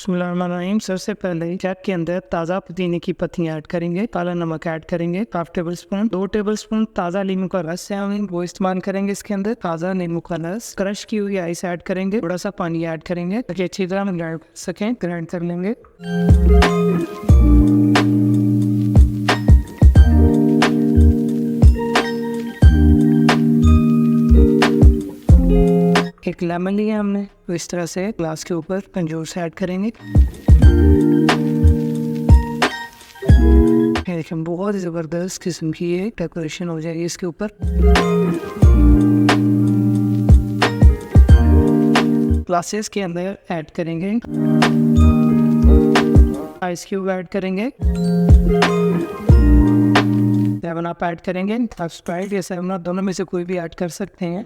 बिस्मिल्लाहिर्रहमानिर्रहीम। सबसे पहले जग के अंदर ताज़ा पुदीने की पत्तियां ऐड करेंगे, काला नमक ऐड करेंगे 1/2 टेबल स्पून, 2 टेबल स्पून ताज़ा नींबू का रस है वो इस्तेमाल करेंगे। इसके अंदर ताज़ा नींबू का रस, क्रश की हुई आइस ऐड करेंगे, थोड़ा सा पानी ऐड करेंगे ताकि अच्छी तरह ग्राइंड कर सकें। ग्राइंड कर लेंगे। एक लेमन लिया हमने, तो इस तरह से ग्लास के ऊपर जूस ऐड करेंगे। देखिए बहुत ही ज़बरदस्त किस्म की ये डेकोरेशन हो जाएगी इसके ऊपर। ग्लासेस के अंदर ऐड करेंगे आइस क्यूब ऐड करेंगे, सेवन अप ऐड करेंगे। आप स्प्राइट या सेवन अप दोनों में से कोई भी ऐड कर सकते हैं।